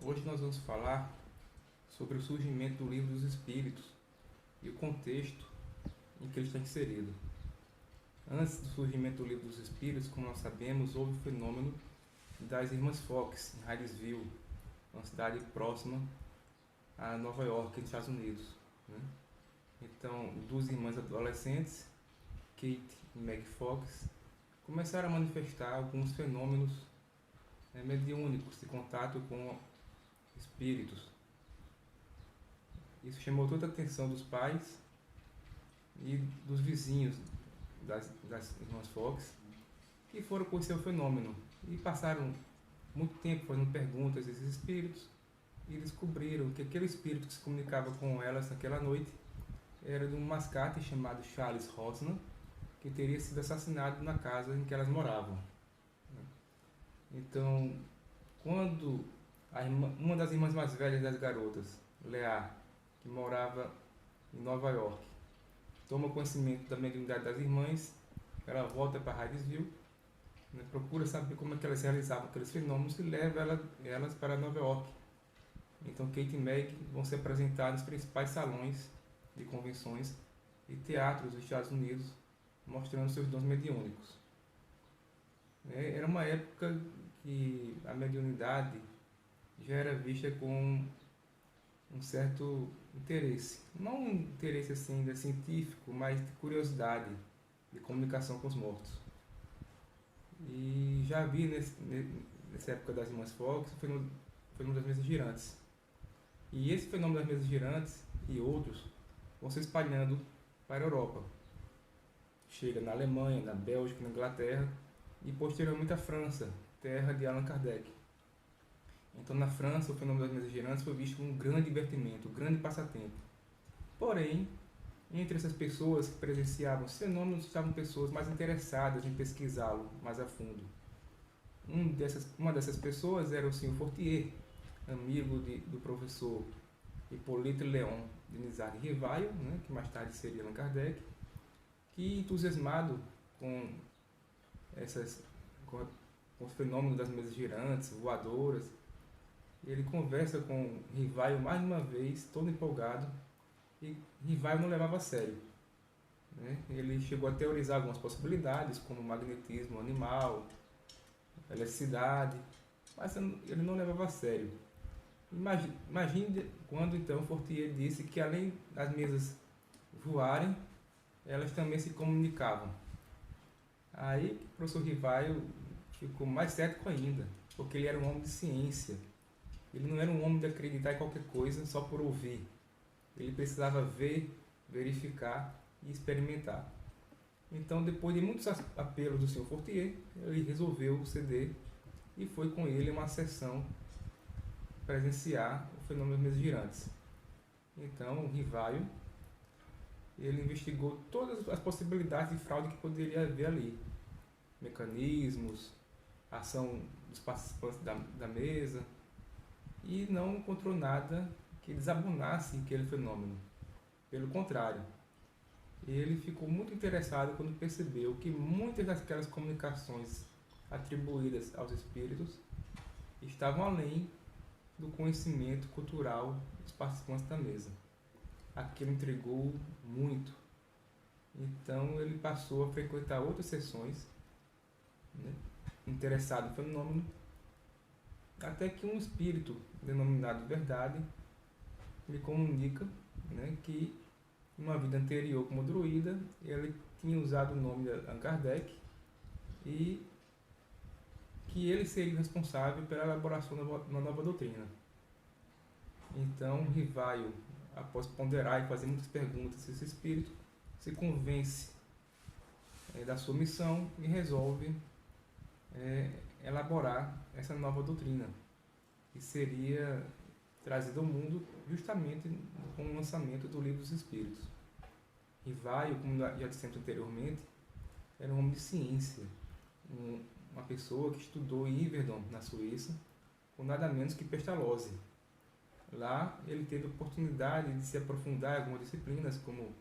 Hoje nós vamos falar sobre o surgimento do Livro dos Espíritos e o contexto em que ele está inserido. Antes do surgimento do Livro dos Espíritos, como nós sabemos, houve o fenômeno das Irmãs Fox, em Harrisville, uma cidade próxima a Nova York, nos Estados Unidos, né? Então, duas irmãs adolescentes, Kate e Meg Fox, começaram a manifestar alguns fenômenos mediúnicos de contato com espíritos. Isso chamou toda a atenção dos pais e dos vizinhos das irmãs Fox, que foram conhecer o fenômeno e passaram muito tempo fazendo perguntas a esses espíritos e descobriram que aquele espírito que se comunicava com elas naquela noite era de um mascate chamado Charles Rosnan, que teria sido assassinado na casa em que elas moravam. Então, quando uma das irmãs mais velhas das garotas, Leah, que morava em Nova York, toma conhecimento da mediunidade das irmãs, ela volta para Harrisville, né, procura saber como é que elas realizavam aqueles fenômenos e leva elas para Nova York. Então Kate e Meg vão se apresentar nos principais salões de convenções e teatros dos Estados Unidos, mostrando seus dons mediúnicos. Era uma época que a mediunidade já era vista com um certo interesse. Não um interesse assim, científico, mas de curiosidade, de comunicação com os mortos. E já havia nessa época das Irmãs Fox o fenômeno das mesas girantes. E esse fenômeno das mesas girantes e outros vão se espalhando para a Europa. Chega na Alemanha, na Bélgica, na Inglaterra e posteriormente à França, terra de Allan Kardec. Então, na França, o fenômeno das mesas girantes foi visto como um grande divertimento, um grande passatempo. Porém, entre essas pessoas que presenciavam os fenômenos estavam pessoas mais interessadas em pesquisá-lo mais a fundo. Uma dessas pessoas era o Sr. Fortier, amigo do professor Hippolyte Léon Denisard Rivail, né, que mais tarde seria Allan Kardec, que, entusiasmado com os fenômenos das mesas girantes, voadoras, ele conversa com Rivail mais uma vez, todo empolgado, e Rivail não levava a sério, né? Ele chegou a teorizar algumas possibilidades, como magnetismo animal, eletricidade, mas ele não levava a sério. Imagine quando então Fortier disse que além das mesas voarem, elas também se comunicavam. Aí o professor Rivail ficou mais cético ainda, porque ele era um homem de ciência. Ele não era um homem de acreditar em qualquer coisa só por ouvir. Ele precisava ver, verificar e experimentar. Então, depois de muitos apelos do Sr. Fortier, ele resolveu ceder e foi com ele a uma sessão presenciar o fenômeno das mesas girantes. Então, o Rivail, ele investigou todas as possibilidades de fraude que poderia haver ali. Mecanismos, ação dos participantes da mesa, e não encontrou nada que desabonasse aquele fenômeno. Pelo contrário, ele ficou muito interessado quando percebeu que muitas daquelas comunicações atribuídas aos espíritos estavam além do conhecimento cultural dos participantes da mesa. Aquilo intrigou muito. Então ele passou a frequentar outras sessões, né, interessado no fenômeno, até que um espírito denominado Verdade lhe comunica, né, que em uma vida anterior como druida ele tinha usado o nome de Allan Kardec e que ele seria responsável pela elaboração de uma nova doutrina. Então Rivail, após ponderar e fazer muitas perguntas, esse espírito se convence da sua missão e resolve elaborar essa nova doutrina, que seria trazida ao mundo justamente com o lançamento do Livro dos Espíritos. Rivail, como já dissemos anteriormente, era um homem de ciência, uma pessoa que estudou em Yverdon, na Suíça, com nada menos que Pestalozzi. Lá ele teve a oportunidade de se aprofundar em algumas disciplinas como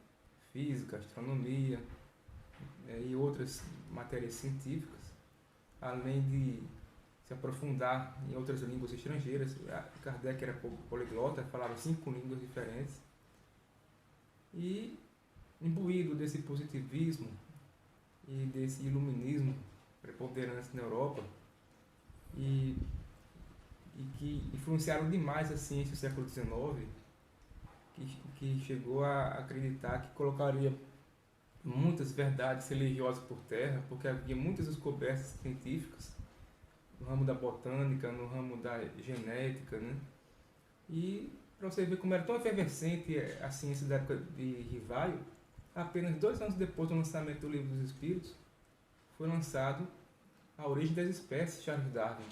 física, astronomia e outras matérias científicas, além de se aprofundar em outras línguas estrangeiras. Kardec era poliglota, falava 5 línguas diferentes. E, imbuído desse positivismo e desse iluminismo preponderante na Europa, e que influenciaram demais a ciência do século XIX, que chegou a acreditar que colocaria muitas verdades religiosas por terra, porque havia muitas descobertas científicas no ramo da botânica, no ramo da genética, né? E para você ver como era tão efervescente a ciência da época de Rivaio, apenas 2 anos depois do lançamento do Livro dos Espíritos, foi lançado A Origem das Espécies, Charles Darwin.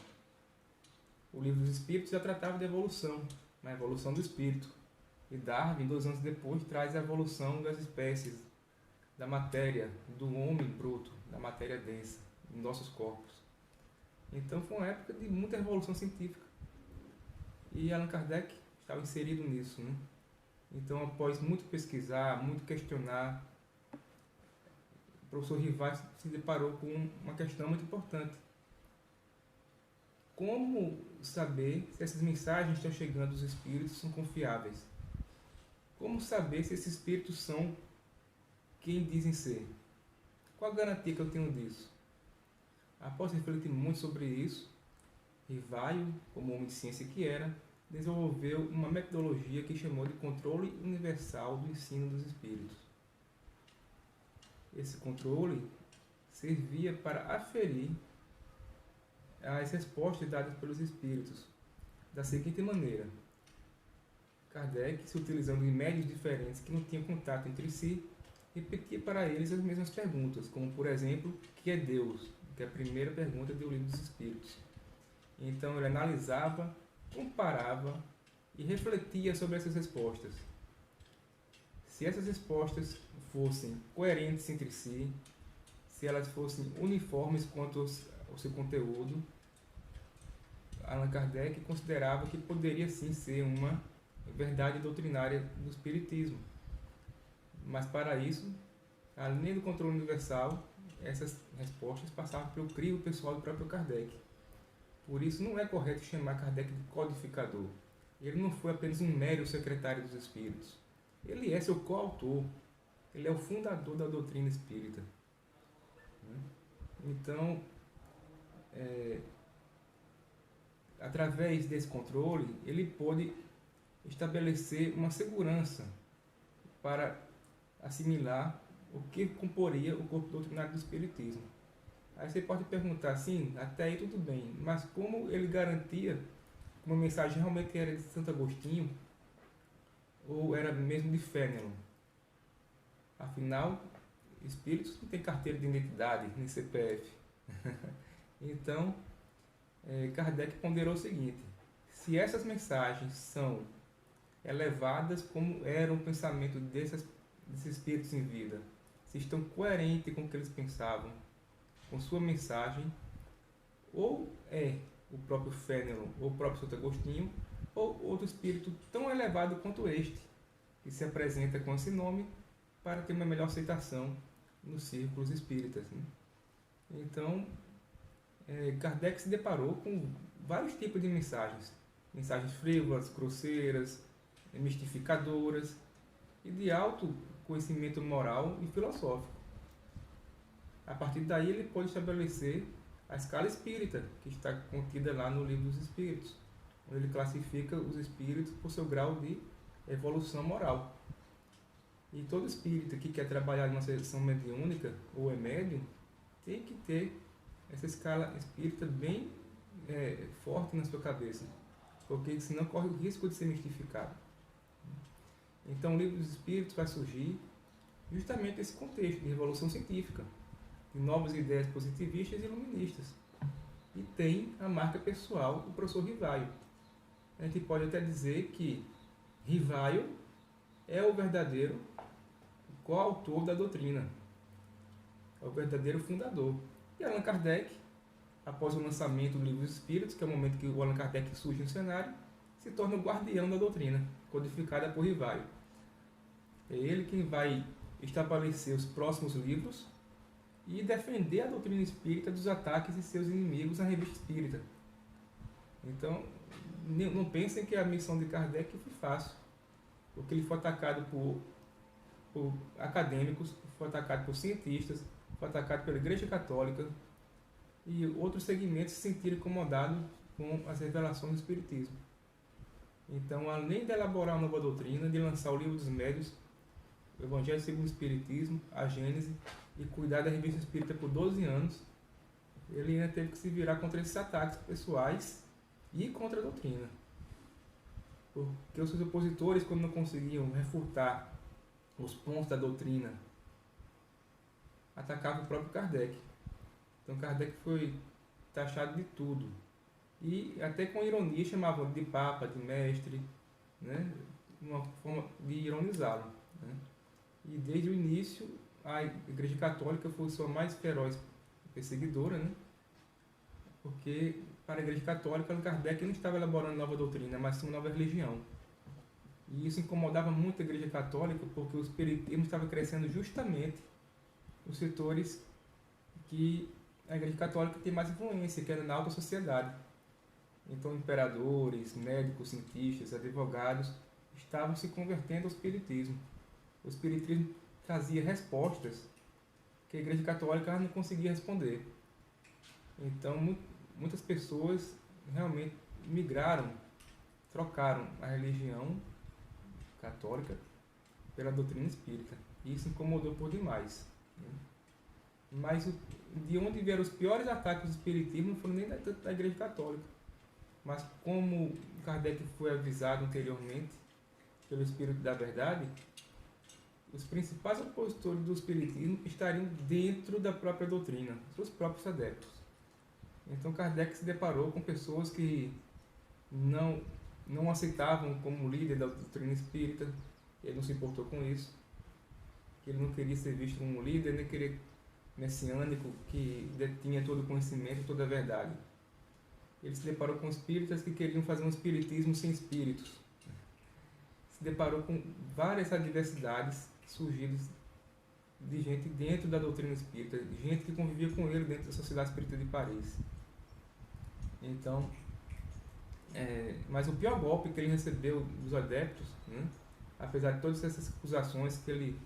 O Livro dos Espíritos já tratava de evolução, a evolução do espírito. E Darwin, 2 anos depois, traz a evolução das espécies, da matéria, do homem bruto, da matéria densa, em nossos corpos. Então foi uma época de muita revolução científica. E Allan Kardec estava inserido nisso, né? Então, após muito pesquisar, muito questionar, o professor Rivaz se deparou com uma questão muito importante. Como saber se essas mensagens que estão chegando dos espíritos são confiáveis? Como saber se esses espíritos são quem dizem ser? Qual a garantia que eu tenho disso? Após refletir muito sobre isso, Rivaio, como homem de ciência que era, desenvolveu uma metodologia que chamou de controle universal do ensino dos espíritos. Esse controle servia para aferir as respostas dadas pelos espíritos da seguinte maneira: Kardec, se utilizando de médios diferentes que não tinham contato entre si, repetia para eles as mesmas perguntas, como por exemplo, o que é Deus? Que é a primeira pergunta do Livro dos Espíritos. Então ele analisava, comparava e refletia sobre essas respostas. Se essas respostas fossem coerentes entre si, se elas fossem uniformes quanto ao seu conteúdo, Allan Kardec considerava que poderia sim ser uma verdade doutrinária do Espiritismo. Mas para isso, além do controle universal, essas respostas passavam pelo crivo pessoal do próprio Kardec. Por isso não é correto chamar Kardec de codificador. Ele não foi apenas um mero secretário dos Espíritos. Ele é seu coautor. Ele é o fundador da doutrina espírita. Então, através desse controle, ele pôde estabelecer uma segurança para assimilar o que comporia o corpo doutrinário do Espiritismo. Aí você pode perguntar, sim, até aí tudo bem, mas como ele garantia que uma mensagem realmente era de Santo Agostinho ou era mesmo de Fénelon? Afinal, espíritos não têm carteira de identidade, nem CPF. Então, Kardec ponderou o seguinte: se essas mensagens são elevadas como era o pensamento desses espíritos em vida, se estão coerentes com o que eles pensavam, com sua mensagem, ou é o próprio Fénelon, ou o próprio Santo Agostinho, ou outro espírito tão elevado quanto este, que se apresenta com esse nome para ter uma melhor aceitação nos círculos espíritas, né? Então, Kardec se deparou com vários tipos de mensagens. Mensagens frívolas, grosseiras, mistificadoras e de alto conhecimento moral e filosófico. A partir daí ele pode estabelecer a escala espírita, que está contida lá no Livro dos Espíritos, onde ele classifica os espíritos por seu grau de evolução moral. E todo espírita que quer trabalhar em uma sessão mediúnica ou é médium, tem que ter essa escala espírita bem forte na sua cabeça, porque senão corre o risco de ser mistificado. Então o Livro dos Espíritos vai surgir justamente nesse contexto de revolução científica, de novas ideias positivistas e iluministas. E tem a marca pessoal do professor Rivaio. A gente pode até dizer que Rivaio é o verdadeiro coautor da doutrina, é o verdadeiro fundador. E Allan Kardec, após o lançamento do Livro dos Espíritos, que é o momento que o Allan Kardec surge no cenário, se torna o guardião da doutrina, codificada por Rivaio. É ele quem vai estabelecer os próximos livros e defender a doutrina espírita dos ataques de seus inimigos na revista espírita, Então, não pensem que a missão de Kardec foi fácil, porque ele foi atacado por acadêmicos, foi atacado por cientistas, foi atacado pela Igreja Católica e outros segmentos se sentiram incomodados com as revelações do Espiritismo. Então, além de elaborar uma nova doutrina, de lançar o Livro dos Médiuns, o Evangelho segundo o Espiritismo, a Gênese, e cuidar da Revista Espírita por 12 anos, ele ainda teve que se virar contra esses ataques pessoais e contra a doutrina. Porque os seus opositores, quando não conseguiam refutar os pontos da doutrina, atacavam o próprio Kardec. Então Kardec foi taxado de tudo. E até com ironia chamavam ele de Papa, de Mestre, né? Uma forma de ironizá-lo. Né? E desde o início, a Igreja Católica foi sua mais feroz perseguidora, né? Porque para a Igreja Católica, Kardec não estava elaborando nova doutrina, mas sim uma nova religião. E isso incomodava muito a Igreja Católica, porque o espiritismo estava crescendo justamente nos setores que a Igreja Católica tem mais influência, que era na alta sociedade. Então, imperadores, médicos, cientistas, advogados estavam se convertendo ao espiritismo. O espiritismo trazia respostas que a Igreja Católica não conseguia responder. Então, muitas pessoas realmente migraram, trocaram a religião católica pela doutrina espírita. E isso incomodou por demais. Né? Mas de onde vieram os piores ataques do espiritismo não foram nem da Igreja Católica. Mas como Kardec foi avisado anteriormente pelo Espírito da Verdade, os principais opositores do espiritismo estariam dentro da própria doutrina, seus próprios adeptos. Então Kardec se deparou com pessoas que não aceitavam como líder da doutrina espírita, ele não se importou com isso, que ele não queria ser visto como líder, nem queria messiânico que detinha todo o conhecimento, toda a verdade. Ele se deparou com espíritas que queriam fazer um espiritismo sem espíritos. Se deparou com várias adversidades surgidas de gente dentro da doutrina espírita, de gente que convivia com ele dentro da Sociedade Espírita de Paris. Então, mas o pior golpe que ele recebeu dos adeptos, né, apesar de todas essas acusações que ele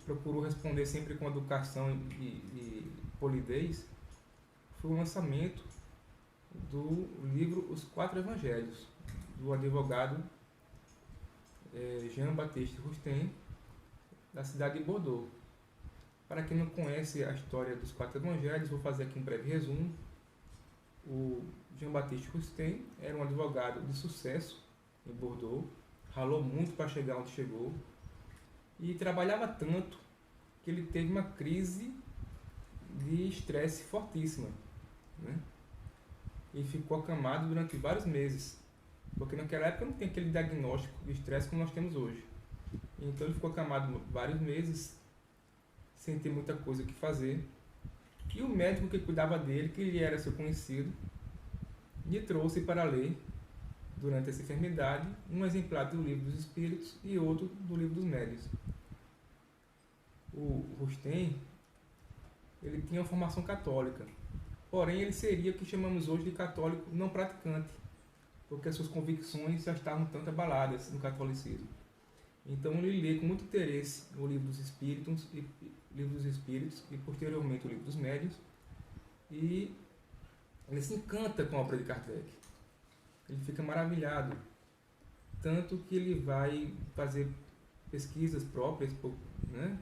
procurou responder sempre com educação e polidez, foi o lançamento do livro Os Quatro Evangelhos, do advogado Jean-Baptiste Rustem, da cidade de Bordeaux. Para quem não conhece a história dos Quatro Evangelhos, vou fazer aqui um breve resumo. O Jean-Baptiste Rustem era um advogado de sucesso em Bordeaux, ralou muito para chegar onde chegou e trabalhava tanto que ele teve uma crise de estresse fortíssima, né? E ficou acamado durante vários meses, porque naquela época não tem aquele diagnóstico de estresse como nós temos hoje. Então ele ficou acamado vários meses, sem ter muita coisa que fazer. E o médico que cuidava dele, que ele era seu conhecido, lhe trouxe para ler, durante essa enfermidade, um exemplar do Livro dos Espíritos e outro do Livro dos Médiuns. O Rustem, ele tinha uma formação católica, porém ele seria o que chamamos hoje de católico não praticante, porque as suas convicções já estavam tanto abaladas no catolicismo. Então ele lê com muito interesse o Livro dos Espíritos e posteriormente o Livro dos Médiuns, e ele se encanta com a obra de Kardec. Ele fica maravilhado, tanto que ele vai fazer pesquisas próprias, né,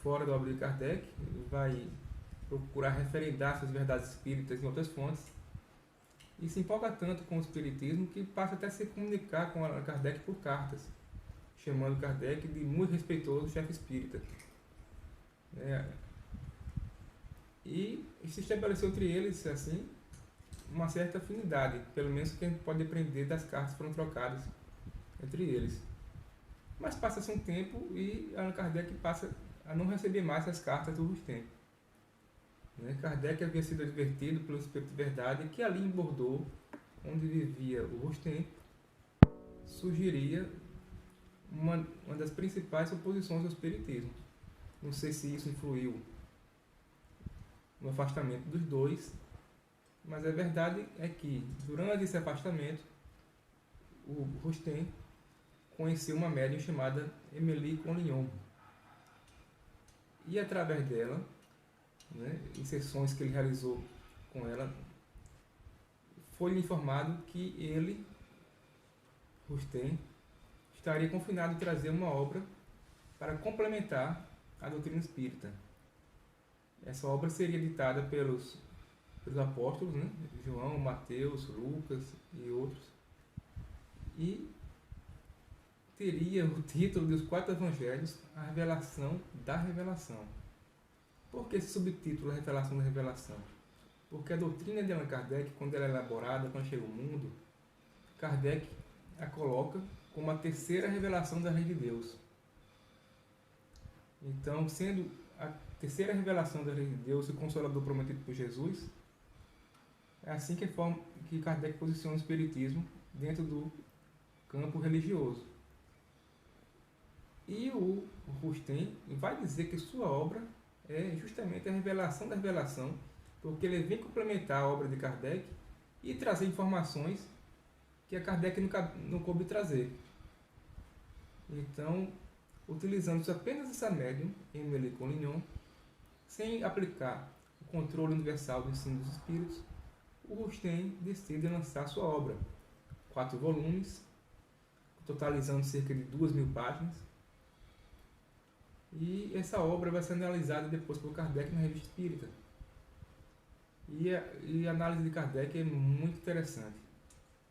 fora da obra de Kardec. Ele vai procurar referendar essas verdades espíritas em outras fontes e se empolga tanto com o espiritismo que passa até a se comunicar com a Kardec por cartas, chamando Kardec de muito respeitoso chefe espírita. E se estabeleceu entre eles, assim, uma certa afinidade, pelo menos que a gente pode aprender das cartas que foram trocadas entre eles. Mas passa-se um tempo e Allan Kardec passa a não receber mais as cartas do Rustem. Kardec havia sido advertido pelo Espírito de Verdade que ali em Bordeaux, onde vivia o Rustem, surgiria uma das principais oposições ao espiritismo. Não sei se isso influiu no afastamento dos dois, Mas a verdade é que, durante esse afastamento, o Rustem conheceu uma médium chamada Emily Conlignon. E através dela, né, em sessões que ele realizou com ela, foi-lhe informado que ele, Rustem, estaria confinado em trazer uma obra para complementar a doutrina espírita. Essa obra seria ditada pelos apóstolos, né? João, Mateus, Lucas e outros. E teria o título dos 4 evangelhos, a revelação da revelação. Por que esse subtítulo, a revelação da revelação? Porque a doutrina de Allan Kardec, quando ela é elaborada, quando chega ao mundo, Kardec a coloca como a terceira revelação da lei de Deus. Então, sendo a terceira revelação da lei de Deus, o Consolador prometido por Jesus, é assim que Kardec posiciona o Espiritismo dentro do campo religioso. E o Rustem vai dizer que sua obra é justamente a revelação da revelação, porque ele vem complementar a obra de Kardec e trazer informações que a Kardec não coube trazer. Então, utilizando apenas essa médium, Emily Conlignon, sem aplicar o controle universal do ensino dos espíritos, o Rustem decide lançar sua obra, 4 volumes, totalizando cerca de 2.000 páginas. E essa obra vai ser analisada depois por Kardec na Revista Espírita. E a análise de Kardec é muito interessante,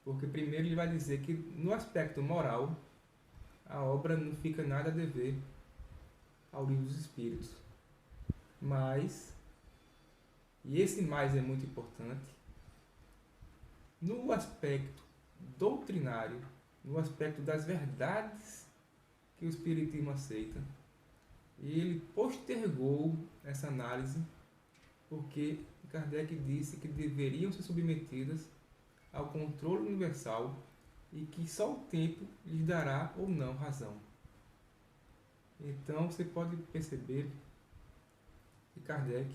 porque primeiro ele vai dizer que no aspecto moral, a obra não fica nada a dever ao Livro dos Espíritos. Mas, e esse mais é muito importante, no aspecto doutrinário, no aspecto das verdades que o Espiritismo aceita, ele postergou essa análise porque Kardec disse que deveriam ser submetidas ao controle universal e que só o tempo lhes dará ou não razão. Então você pode perceber que Kardec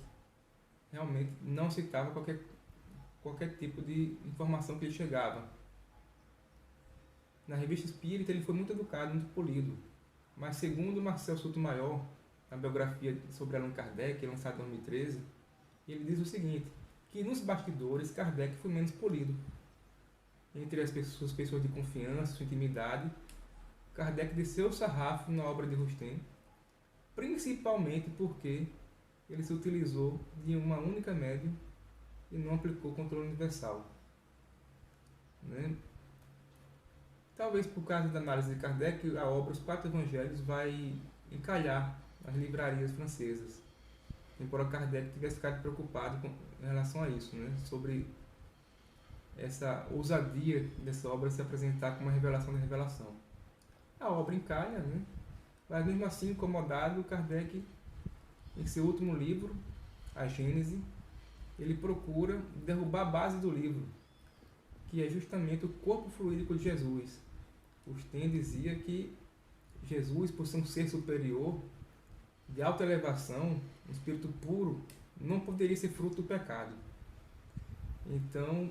realmente não citava qualquer tipo de informação que lhe chegava. Na Revista Espírita ele foi muito educado, muito polido. Mas segundo Marcel Sotomayor, na biografia sobre Allan Kardec, lançada em 2013, ele diz o seguinte, que nos bastidores Kardec foi menos polido. Entre as pessoas de confiança, sua intimidade, Kardec desceu o sarrafo na obra de Rustem, principalmente porque ele se utilizou de uma única médium e não aplicou o controle universal. Né? Talvez por causa da análise de Kardec, a obra Os 4 Evangelhos vai encalhar nas livrarias francesas. Embora Kardec tivesse ficado preocupado em relação a isso, né? Sobre essa ousadia dessa obra se apresentar como uma revelação da revelação. A obra encalha, né? Mas mesmo assim, incomodado, Kardec, em seu último livro, A Gênese, ele procura derrubar a base do livro, que é justamente o corpo fluídico de Jesus. Rustem dizia que Jesus, por ser um ser superior, de alta elevação, um espírito puro, não poderia ser fruto do pecado. Então,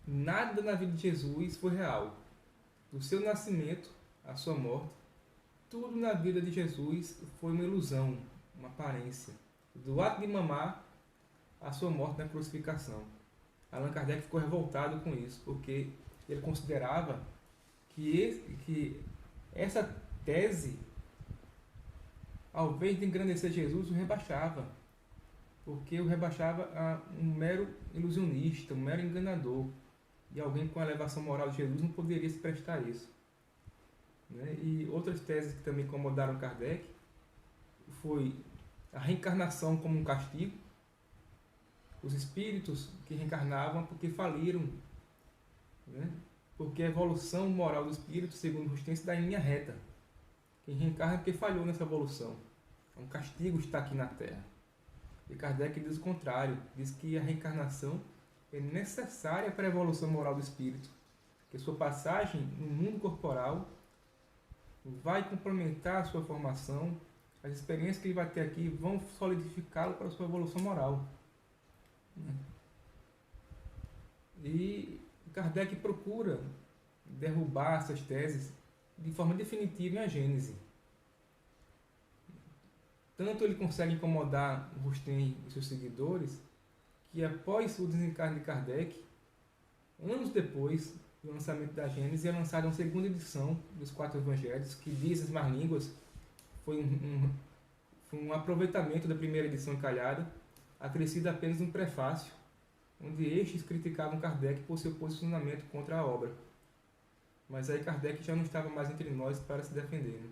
nada na vida de Jesus foi real. Do seu nascimento à sua morte, tudo na vida de Jesus foi uma ilusão, uma aparência. Do ato de mamar à sua morte na crucificação. Allan Kardec ficou revoltado com isso, porque ele considerava que essa tese, ao invés de engrandecer Jesus, o rebaixava. Porque o rebaixava a um mero ilusionista, um mero enganador. E alguém com a elevação moral de Jesus não poderia se prestar a isso. Né? E outras teses que também incomodaram Kardec foi a reencarnação como um castigo. Os espíritos que reencarnavam porque faliram. Né? Porque a evolução moral do espírito, segundo Rustem, se dá em linha reta. Quem reencarna é porque falhou nessa evolução. É um castigo estar aqui na Terra. E Kardec diz o contrário. Diz que a reencarnação é necessária para a evolução moral do espírito. Que sua passagem no mundo corporal vai complementar a sua formação. As experiências que ele vai ter aqui vão solidificá-lo para a sua evolução moral. E Kardec procura derrubar essas teses de forma definitiva em A Gênese. Tanto ele consegue incomodar Rustem e seus seguidores, que após o desencarne de Kardec, anos depois do lançamento da Gênese, é lançada uma segunda edição dos Quatro Evangelhos, que diz as más línguas, foi um aproveitamento da primeira edição encalhada, acrescido apenas um prefácio, onde estes criticavam Kardec por seu posicionamento contra a obra. Mas aí Kardec já não estava mais entre nós para se defender. Né?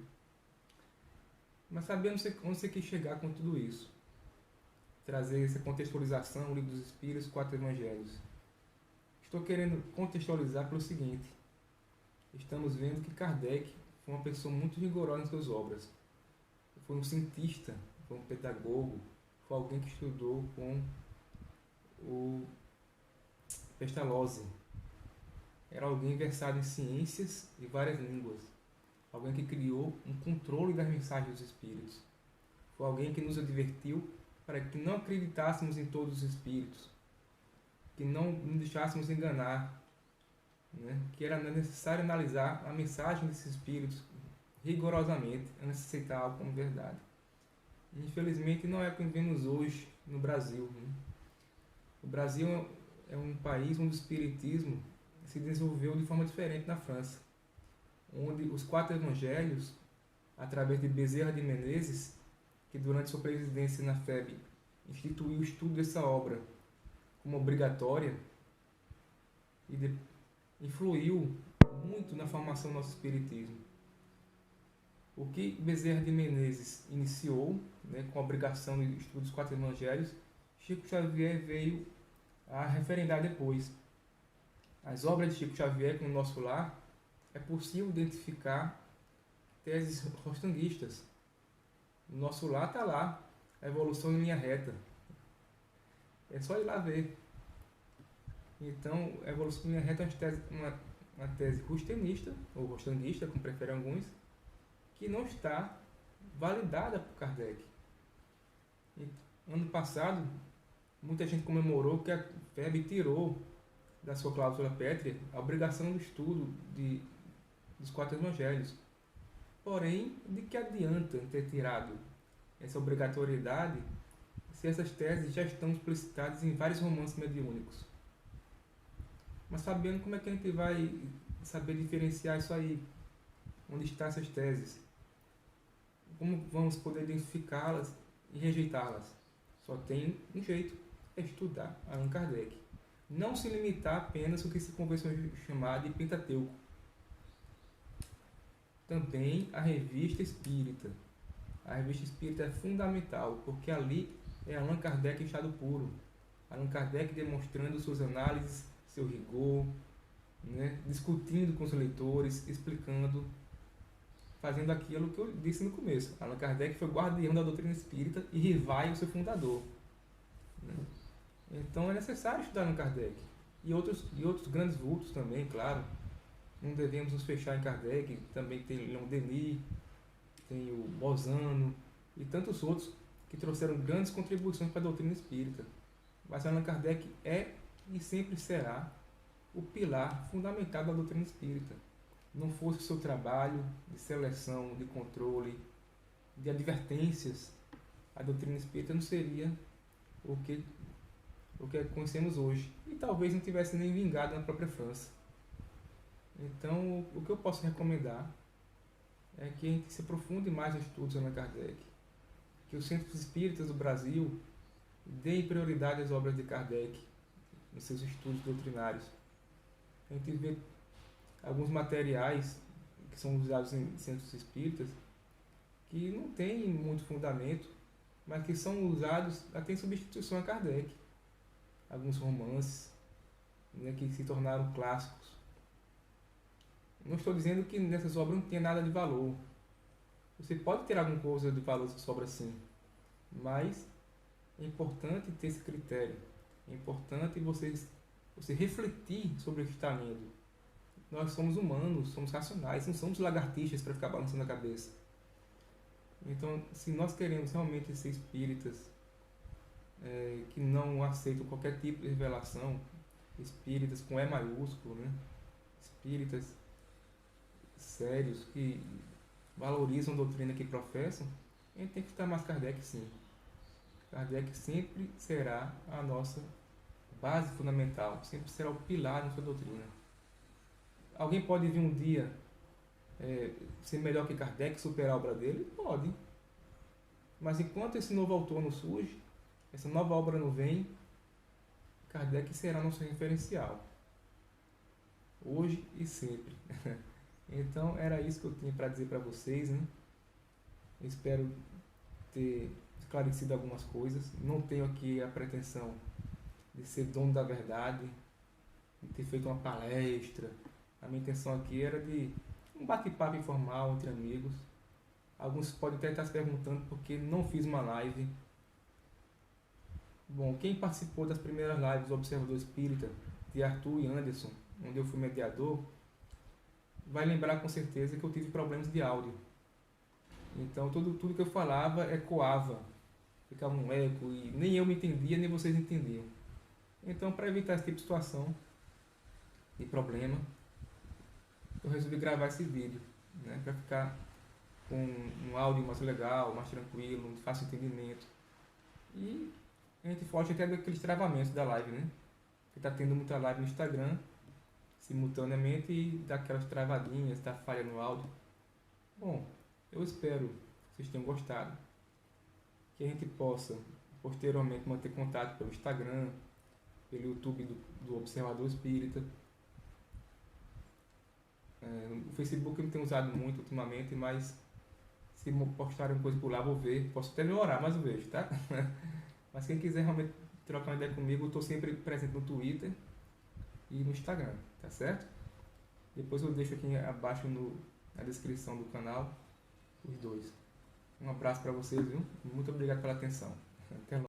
Mas sabemos onde você quis chegar com tudo isso. Trazer essa contextualização, o Livro dos Espíritos, Quatro Evangelhos. Estou querendo contextualizar pelo seguinte. Estamos vendo que Kardec foi uma pessoa muito rigorosa em suas obras. Foi um cientista, foi um pedagogo, foi alguém que estudou com o Pestalozzi. Era alguém versado em ciências e várias línguas. Alguém que criou um controle das mensagens dos espíritos. Foi alguém que nos advertiu para que não acreditássemos em todos os espíritos, que não nos deixássemos enganar, né? Que era necessário analisar a mensagem desses espíritos rigorosamente, antes de aceitar algo como verdade. Infelizmente não é o que vemos hoje no Brasil. Né? O Brasil é um país onde o espiritismo se desenvolveu de forma diferente na França, onde os Quatro Evangelhos, através de Bezerra de Menezes, que durante sua presidência na FEB instituiu o estudo dessa obra como obrigatória e influiu muito na formação do nosso espiritismo. O que Bezerra de Menezes iniciou, né, com a obrigação de estudo dos Quatro Evangelhos, Chico Xavier veio a referendar depois. As obras de Chico Xavier, como o Nosso Lar, é possível identificar teses rostanguistas. O Nosso Lar está lá, a evolução em linha reta. É só ir lá ver. Então, a evolução em linha reta é uma tese rustenista, ou rostanguista, como preferem alguns, que não está validada por Kardec. Ano passado, muita gente comemorou que a FEB tirou da sua cláusula pétrea a obrigação do estudo dos Quatro Evangelhos. Porém, de que adianta ter tirado essa obrigatoriedade se essas teses já estão explicitadas em vários romances mediúnicos? Mas sabendo como é que a gente vai saber diferenciar isso aí? Onde estão essas teses? Como vamos poder identificá-las e rejeitá-las? Só tem um jeito, é estudar Allan Kardec. Não se limitar apenas ao que se convencionou chamar de Pentateuco. Também a Revista Espírita. A Revista Espírita é fundamental, porque ali é Allan Kardec em estado puro. Allan Kardec demonstrando suas análises, seu rigor, né? Discutindo com os leitores, explicando, fazendo aquilo que eu disse no começo. Allan Kardec foi guardião da doutrina espírita e Rivaio, seu fundador. Né? Então é necessário estudar Allan Kardec. E outros grandes vultos também, claro. Não devemos nos fechar em Kardec. Também tem Leon Denis, tem o Bozano e tantos outros que trouxeram grandes contribuições para a doutrina espírita. Mas Allan Kardec é e sempre será o pilar fundamental da doutrina espírita. Não fosse o seu trabalho de seleção, de controle, de advertências, a doutrina espírita não seria o que conhecemos hoje. E talvez não tivesse nem vingado na própria França. Então, o que eu posso recomendar é que a gente se aprofunde mais nos estudos de Allan Kardec. Que os centros espíritas do Brasil deem prioridade às obras de Kardec nos seus estudos doutrinários. A gente vê alguns materiais que são usados em centros espíritas que não têm muito fundamento, mas que são usados até em substituição a Kardec. Alguns romances, né, que se tornaram clássicos. Não estou dizendo que nessas obras não tenha nada de valor. Você pode ter alguma coisa de valor nessas obras sim, mas é importante ter esse critério. É importante você refletir sobre o que está lendo. Nós somos humanos, somos racionais, não somos lagartixas para ficar balançando a cabeça. Então, se nós queremos realmente ser espíritas que não aceitam qualquer tipo de revelação, espíritas com E maiúsculo, né? Espíritas sérios que valorizam a doutrina que professam, a gente tem que escutar mais Kardec, sim. Kardec sempre será a nossa base fundamental, sempre será o pilar da sua doutrina. Alguém pode vir um dia ser melhor que Kardec, superar a obra dele? Pode. Mas enquanto esse novo autor não surge, essa nova obra não vem, Kardec será nosso referencial. Hoje e sempre. Então era isso que eu tinha para dizer para vocês, né? Espero ter esclarecido algumas coisas. Não tenho aqui a pretensão de ser dono da verdade, de ter feito uma palestra. A minha intenção aqui era de um bate-papo informal entre amigos. Alguns podem até estar se perguntando por que não fiz uma live. Bom, quem participou das primeiras lives do Observador Espírita, de Arthur e Anderson, onde eu fui mediador, vai lembrar com certeza que eu tive problemas de áudio. Então tudo que eu falava ecoava, ficava um eco e nem eu me entendia, nem vocês entendiam. Então, para evitar esse tipo de situação e problema, eu resolvi gravar esse vídeo, né, para ficar com um áudio mais legal, mais tranquilo, de fácil entendimento. E a gente foge até daqueles travamentos da live, né? Que está tendo muita live no Instagram, simultaneamente, e dá aquelas travadinhas, dá falha no áudio. Bom, eu espero que vocês tenham gostado, que a gente possa posteriormente manter contato pelo Instagram, pelo YouTube do Observador Espírita. O Facebook eu não tenho usado muito ultimamente, mas se postarem coisa por lá, vou ver. Posso até melhorar, mas eu vejo, tá? Mas quem quiser realmente trocar uma ideia comigo, eu estou sempre presente no Twitter e no Instagram, tá certo? Depois eu deixo aqui abaixo na descrição do canal os dois. Um abraço para vocês, viu? Muito obrigado pela atenção. Até logo.